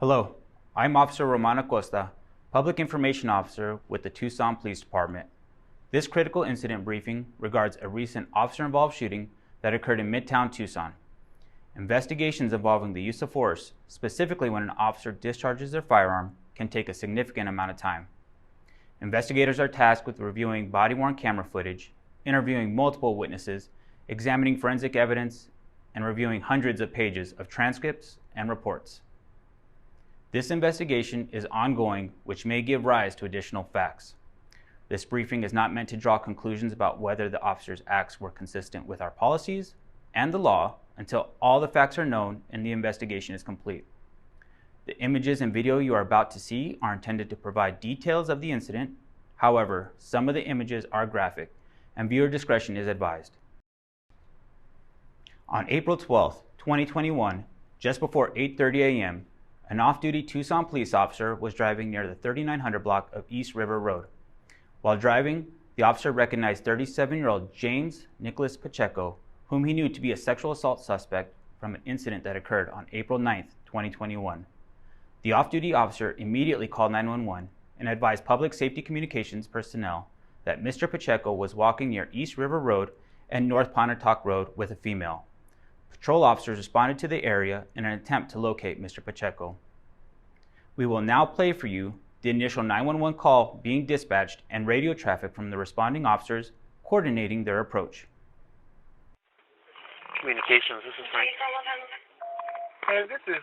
Hello, I'm Officer Romana Costa, Public Information Officer with the Tucson Police Department. This critical incident briefing regards a recent officer-involved shooting that occurred in Midtown Tucson. Investigations involving the use of force, specifically when an officer discharges their firearm, can take a significant amount of time. Investigators are tasked with reviewing body-worn camera footage, interviewing multiple witnesses, examining forensic evidence, and reviewing hundreds of pages of transcripts and reports. This investigation is ongoing, which may give rise to additional facts. This briefing is not meant to draw conclusions about whether the officer's acts were consistent with our policies and the law until all the facts are known and the investigation is complete. The images and video you are about to see are intended to provide details of the incident. However, some of the images are graphic, and viewer discretion is advised. On April 12, 2021, just before 8:30 a.m., an off-duty Tucson police officer was driving near the 3900 block of East River Road. While driving, the officer recognized 37-year-old James Nicholas Pacheco, whom he knew to be a sexual assault suspect from an incident that occurred on April 9, 2021. The off-duty officer immediately called 911 and advised public safety communications personnel that Mr. Pacheco was walking near East River Road and North Pontotoc Road with a female. Patrol officers responded to the area in an attempt to locate Mr. Pacheco. We will now play for you the initial 911 call being dispatched and radio traffic from the responding officers coordinating their approach. Communications, this is Frank. Hey, this is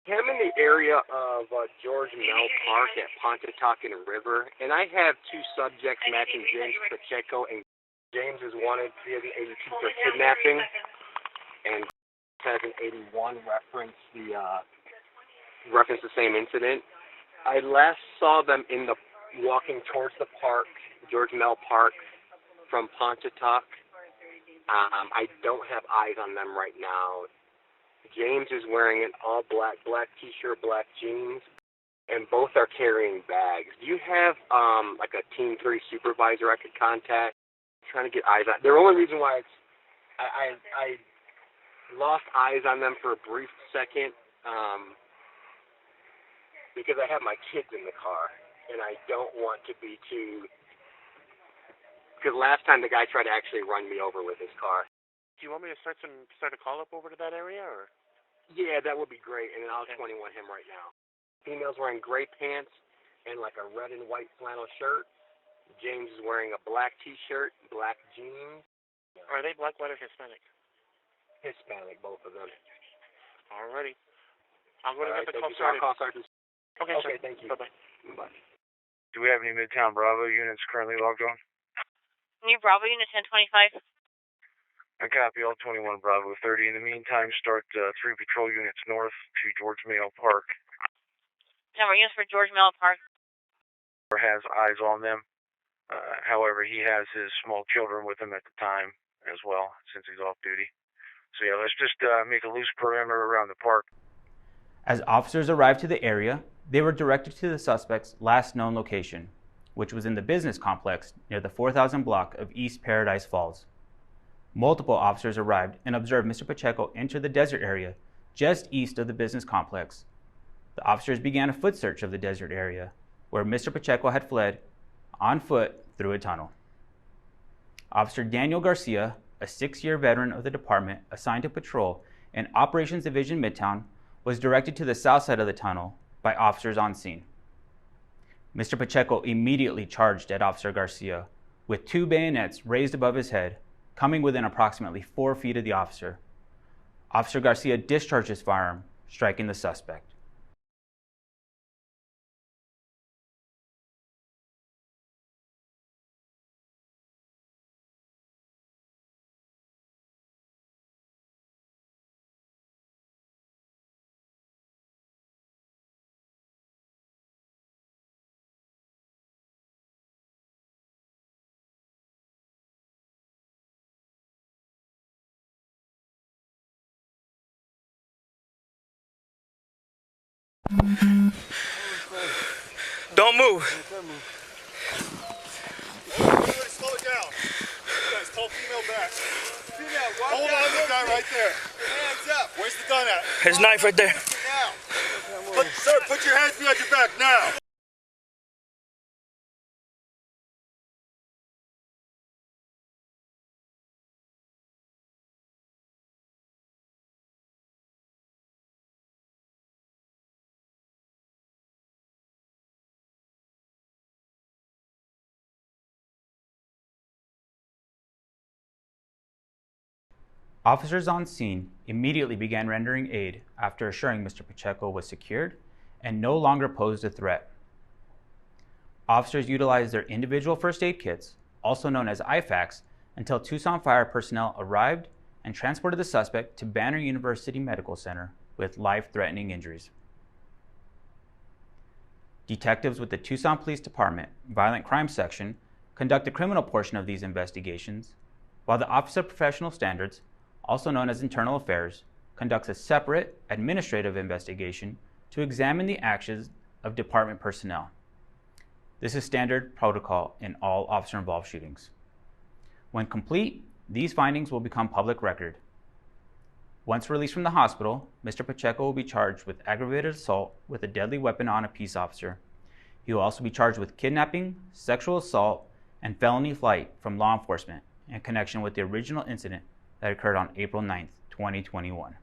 I'm in the area of George Mell Park at Pontotoc and River, and I have two subjects matching James Pacheco, and James is wanted via the 82 for kidnapping, and has an 81 reference the same incident. I last saw them walking towards the park, George Mell Park, from Pontotoc. I don't have eyes on them right now. James is wearing an all black t-shirt, black jeans, and both are carrying bags. Do you have like a Team 3 supervisor I could contact? I'm trying to get eyes on. The only reason why I lost eyes on them for a brief second because I have my kids in the car, and I don't want to be too. Because last time the guy tried to actually run me over with his car. Do you want me to start a call up over to that area, or? Yeah, that would be great, and I'll 21 him right now. Female's wearing gray pants and like a red and white flannel shirt. James is wearing a black t-shirt, black jeans. Are they black, white, or Hispanic? Hispanic, both of them. Alrity. I'll go to get the call started. Okay, sir. Thank you. Bye-bye. Bye. Do we have any Midtown Bravo units currently logged on? New Bravo unit 1025. I copy all 21 Bravo 30. In the meantime, start 3 patrol units north to George Mell Park. Number units for George Mell Park. Has eyes on them. However, he has his small children with him at the time as well, since he's off duty. So yeah, let's just make a loose perimeter around the park. As officers arrived to the area, they were directed to the suspect's last known location, which was in the business complex near the 4000 block of East Paradise Falls. Multiple officers arrived and observed Mr. Pacheco enter the desert area just east of the business complex. The officers began a foot search of the desert area, where Mr. Pacheco had fled on foot through a tunnel. Officer Daniel Garcia, a 6-year veteran of the department assigned to patrol in Operations Division Midtown, was directed to the south side of the tunnel by officers on scene. Mr. Pacheco immediately charged at Officer Garcia with 2 bayonets raised above his head, coming within approximately 4 feet of the officer. Officer Garcia discharged his firearm, striking the suspect. Don't move. Everybody slow it down. You guys, call female back. Female, hold on to the guy right there. Hands up. Where's the gun at? His knife right there. Now. Sir, put your hands behind your back now. Officers on scene immediately began rendering aid after assuring Mr. Pacheco was secured and no longer posed a threat. Officers utilized their individual first aid kits, also known as IFAKs, until Tucson fire personnel arrived and transported the suspect to Banner University Medical Center with life-threatening injuries. Detectives with the Tucson Police Department Violent Crime Section conduct the criminal portion of these investigations, while the Office of Professional Standards, also known as Internal Affairs, conducts a separate administrative investigation to examine the actions of department personnel. This is standard protocol in all officer-involved shootings. When complete, these findings will become public record. Once released from the hospital, Mr. Pacheco will be charged with aggravated assault with a deadly weapon on a peace officer. He will also be charged with kidnapping, sexual assault, and felony flight from law enforcement in connection with the original incident that occurred on April 9, 2021.